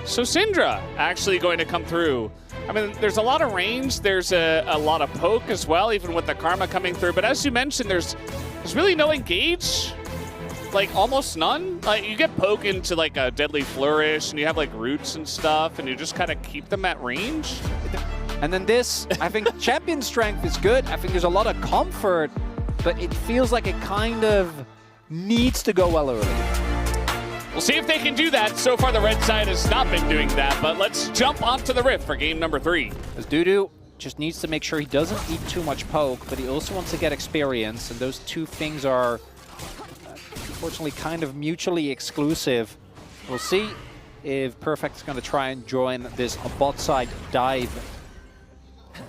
So Syndra actually going to come through. I mean, there's a lot of range. There's a lot of poke as well, even with the Karma coming through. But as you mentioned, there's really no engage. Like, almost none. Like, you get poke into, like, a Deadly Flourish, and you have, like, roots and stuff, and you just kind of keep them at range. And then this, I think champion strength is good. I think there's a lot of comfort, but it feels like it kind of needs to go well early. We'll see if they can do that. So far, the red side has not been doing that, but let's jump onto the Rift for game number 3. As Dudu just needs to make sure he doesn't eat too much poke, but he also wants to get experience, and those two things are unfortunately kind of mutually exclusive. We'll see if Perfect's going to try and join this bot side dive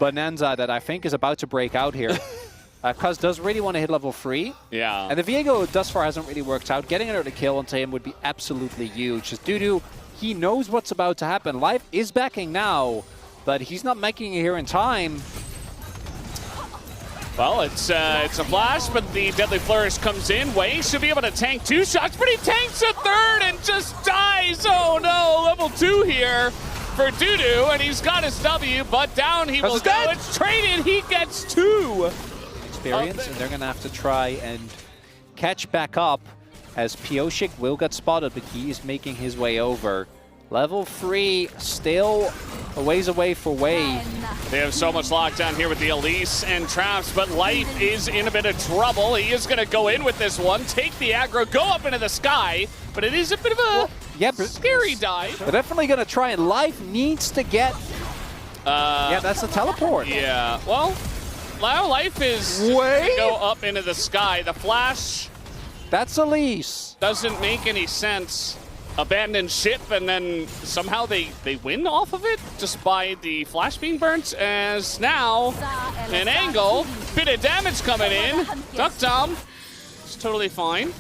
bonanza that I think is about to break out here. Cuz does really want to hit level 3. Yeah. And the Viego thus far hasn't really worked out. Getting another kill onto him would be absolutely huge. Just Dudu, he knows what's about to happen. Life is backing now, but he's not making it here in time. Well, it's a flash, but the Deadly Flourish comes in. Wei should be able to tank 2 shots, but he tanks a 3rd and just dies. Oh no, level 2 here for Dudu, and he's got his W, but down he will go. It's traded, he gets 2. Experience, and they're going to have to try and catch back up as Pioshik will get spotted, but he is making his way over. Level 3 still a ways away for Wei. They have so much lockdown here with the Elise and traps, but Life is in a bit of trouble. He is going to go in with this one, take the aggro, go up into the sky, but it is a bit of a scary dive. They're definitely going to try, and Life needs to get... yeah, that's the teleport. Yeah, well, now Life is going to go up into the sky. The flash... That's Elise. Doesn't make any sense. Abandoned ship, and then somehow they win off of it just by the flash being burnt, as now an angle, bit of damage coming in. Duck Dom, it's totally fine.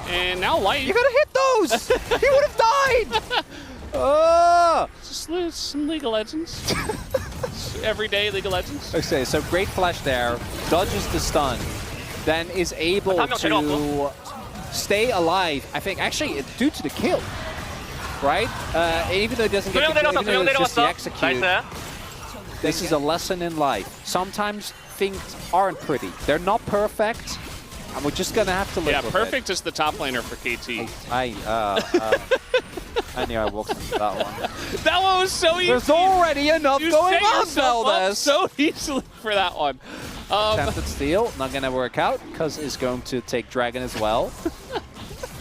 And now Light. You gotta hit those! He would have died! Just some League of Legends. Everyday League of Legends. Okay, so great flash there, dodges the stun, then is able to stay alive. I think actually due to the kill. Right? Even though it doesn't get the kill, even though it's just the execute, this is a lesson in life. Sometimes things aren't pretty. They're not perfect, and we're just going to have to live with perfect is the top laner for KT. I knew I walked into that one. That one was so easy. There's already enough going on, Zelda. So easily for that one. Attempted steal, not going to work out. Cuz is going to take Dragon as well.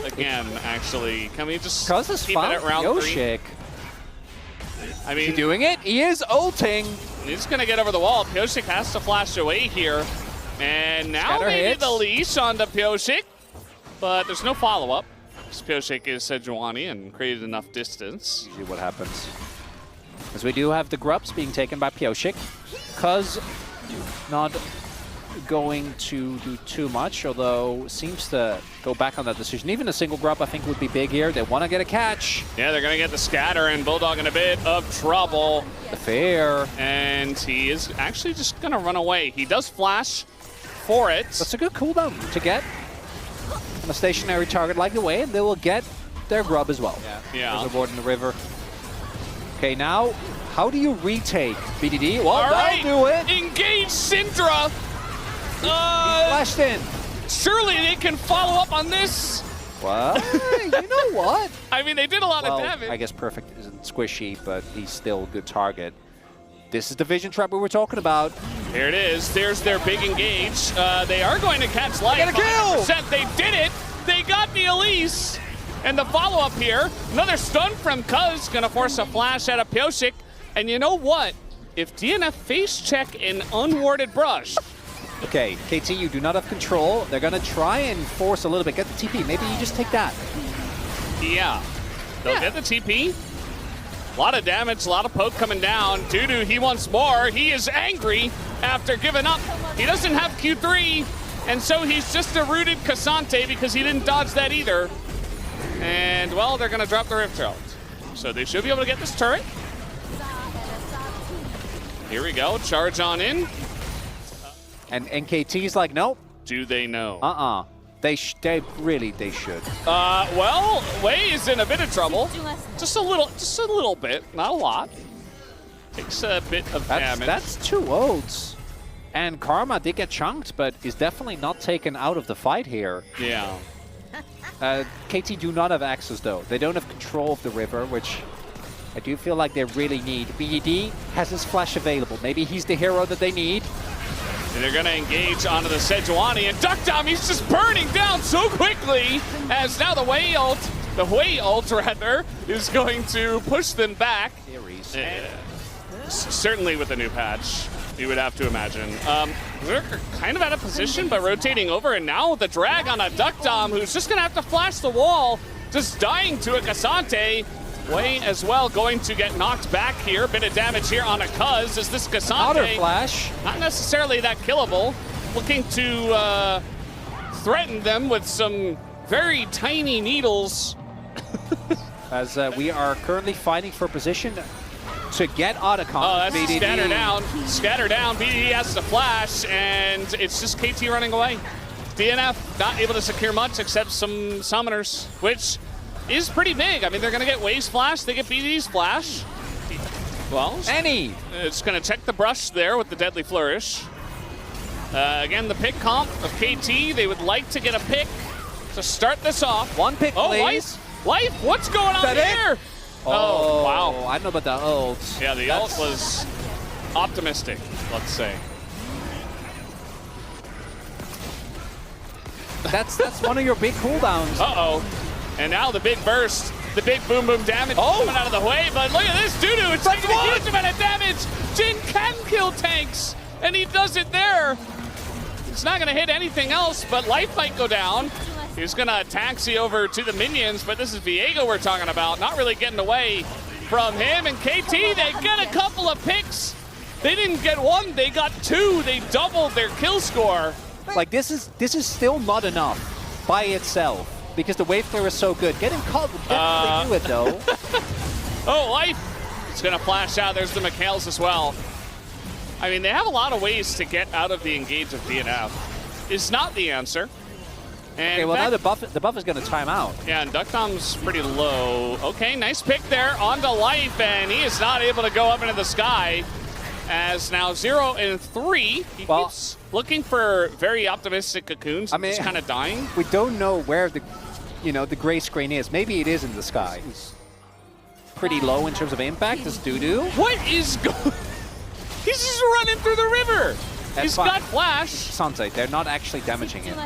Again, actually, can we just keep it at round 3? I mean, is he doing it? He is ulting. He's going to get over the wall. Pioshik has to flash away here. And now maybe the leash onto Pioshik. But there's no follow-up. Pioshik is Sejuani and created enough distance. Usually what happens. As we do have the grubs being taken by Pioshik. Cuz not going to do too much, although seems to go back on that decision. Even a single grub I think would be big here. They want to get a catch. Yeah, they're going to get the scatter, and Bulldog in a bit of trouble. Fair. And he is actually just going to run away. He does flash for it. That's a good cooldown to get on a stationary target like the Wei, and they will get their grub as well. Yeah. There's a board in the river. Okay, now how do you retake BDD? Well, that'll do it. Engage Syndra. He flashed in. Surely they can follow up on this. Well, you know what? I mean, they did a lot of damage. I guess Perfect isn't squishy, but he's still a good target. This is the vision trap we were talking about. Here it is. There's their big engage. They are going to catch Life. Get a kill! They did it. They got the Elise. And the follow-up here. Another stun from Cuz. Going to force a flash out of Pioshik. And you know what? If DNF face check an unwarded brush. Okay, KT, you do not have control. They're going to try and force a little bit. Get the TP. Maybe you just take that. Yeah. They'll get the TP. A lot of damage, a lot of poke coming down. Dudu, he wants more. He is angry after giving up. He doesn't have Q3, and so he's just a rooted Cassante because he didn't dodge that either. And, well, they're going to drop the Rift Herald. So they should be able to get this turret. Here we go. Charge on in. And KT's like, nope. Do they know? They should. Well, Wei is in a bit of trouble. Just a little bit, not a lot. Takes a bit of damage. That's 2 ults. And Karma did get chunked, but is definitely not taken out of the fight here. Yeah. KT do not have access, though. They don't have control of the river, which I do feel like they really need. BED has his flash available. Maybe he's the hero that they need. And they're going to engage onto the Sejuani, and Duckdom, he's just burning down so quickly, as now the Wei ult rather, is going to push them back. Certainly with the new patch, you would have to imagine. We're kind of out of position, but rotating over, and now the drag on a Duckdom, who's just going to have to flash the wall, just dying to a Cassante. Wei as well going to get knocked back here. A bit of damage here on a Cuz as this Cassante. Outer flash. Not necessarily that killable. Looking to threaten them with some very tiny needles. As we are currently fighting for position to get Otacon. Oh, that's BDD. scatter down. Scatter down. BDD has to flash, and it's just KT running away. DNF not able to secure much except some summoners, which is pretty big. I mean, they're going to get Wei's flash. They get BDD's flash. Well, it's going to check the brush there with the Deadly Flourish. Again, the pick comp of KT. They would like to get a pick to start this off. One pick, oh, please. Life, what's going on here? Oh, wow. I don't know about the ult. Yeah, the ult was optimistic, let's say. That's one of your big cooldowns. Uh-oh. And now the big burst, the big boom boom damage coming out of the way, but look at this Dudu, it's taking a huge amount of damage. Jin can kill tanks, and he does it there. It's not gonna hit anything else, but life might go down. He's gonna taxi over to the minions, but this is Viego we're talking about, not really getting away from him. And KT, they get a couple of picks. They didn't get one, they got 2. They doubled their kill score. Like this is still not enough by itself. Because the wave clear is so good. Getting caught would definitely do it, though. Oh, life! It's going to flash out. There's the Mikhails as well. I mean, they have a lot of ways to get out of the engage of DNF. Is not the answer. And okay, well, now the buff is going to time out. Yeah, and Duckdom's pretty low. Okay, nice pick there onto life, and he is not able to go up into the sky. As now 0 and 3. He keeps looking for very optimistic cocoons. I mean, he's kind of dying. We don't know where the gray screen is. Maybe it is in the sky. It's pretty low in terms of impact. This Dudu. What is going? He's just running through the river. He's got flash. Sanzai, they're not actually damaging it.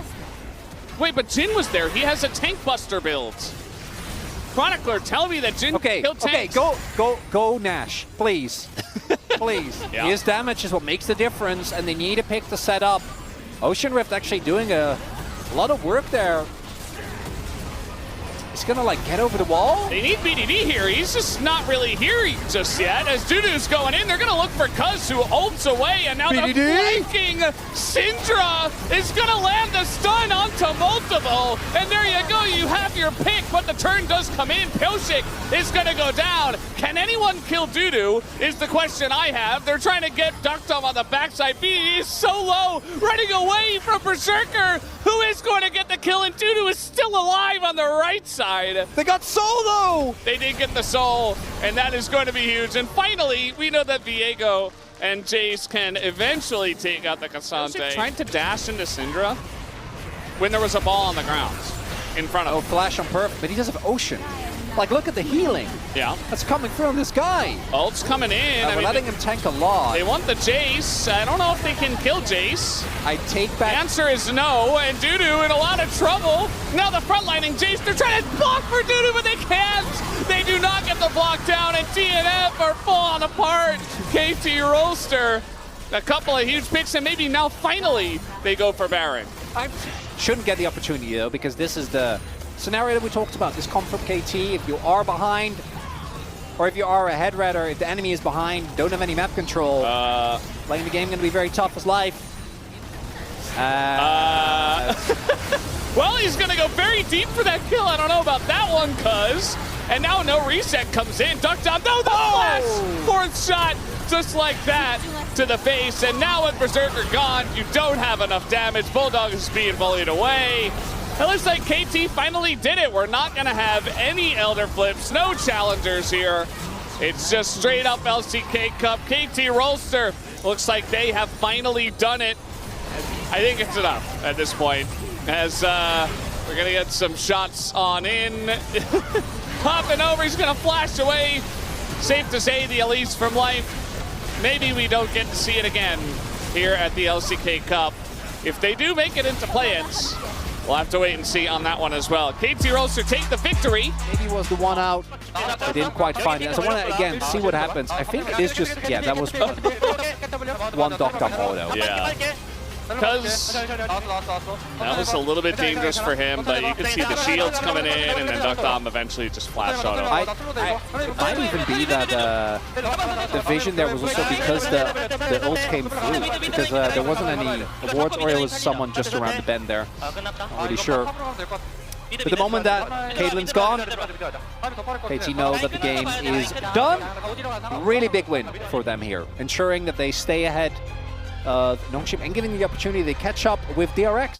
Wait, but Jin was there. He has a tank buster build. Chronicler, tell me that Jin killed tanks. Okay, go Nash, please. Please. Yeah. His damage is what makes the difference, and they need a pick to set up. Ocean Rift actually doing a lot of work there. He's gonna like get over the wall. They need BDD here. He's just not really here just yet. As Dudu's going in, they're gonna look for Cuz, who ults away, and now BDD? the flanking Syndra is gonna land the stun onto multiple. And there you go, you have your pick, but the turn does come in. Pyoshik is gonna go down. Can anyone kill Dudu is the question I have. They're trying to get Duckdom on the backside. BDD is so low, running away from Berserker, who is going to get the kill, and Dudu is still alive on the right side. They got soul though! They did get the soul, and that is going to be huge. And finally, we know that Viego and Jace can eventually take out the Cassante. Trying to dash into Syndra when there was a ball on the ground in front of him. Oh, flash on Perf, but he does have Ocean. Like, look at the healing. Yeah. That's coming from this guy. Ult's coming in. We're letting him tank a lot. They want the Jace. I don't know if they can kill Jace. I take back. The answer is no, and Dudu in a lot of trouble. Now the frontlining Jace, they're trying to block for Dudu, but they can't. They do not get the block down, and DNF are falling apart. KT Rolster, a couple of huge picks, and maybe now finally they go for Baron. I shouldn't get the opportunity, though, because this is the scenario that we talked about. This come from KT. If you are behind, or if you are ahead, rather, if the enemy is behind, don't have any map control, playing the game going to be very tough as life. Well, he's going to go very deep for that kill. I don't know about that one, Cuz. And now no reset comes in. Duckdom, no, the flash! Fourth shot, just like that, to the face. And now with Berserker gone, you don't have enough damage. Bulldog is being bullied away. It looks like KT finally did it. We're not going to have any Elder Flips, no challengers here. It's just straight up LCK Cup. KT Rolster looks like they have finally done it. I think it's enough at this point, as we're going to get some shots on in. Popping over, he's going to flash away. Safe to say the Elise from life. Maybe we don't get to see it again here at the LCK Cup. If they do make it into play-ins, we'll have to wait and see on that one as well. KT Rolster take the victory. Maybe was the one out. I didn't quite find it. So I want to, again, see what happens. I think it is just, yeah, that was one docked up auto. Yeah. Because that was a little bit dangerous for him, but you can see the shields coming in, and then Duckdom eventually just flashed auto. It might even be that the vision there was also because the ult came through, because there wasn't any wards, or it was someone just around the bend there. Not really sure. But the moment that Caitlyn's gone, KT know that the game is done. Really big win for them here, ensuring that they stay ahead of Nongshim and giving the opportunity to catch up with DRX.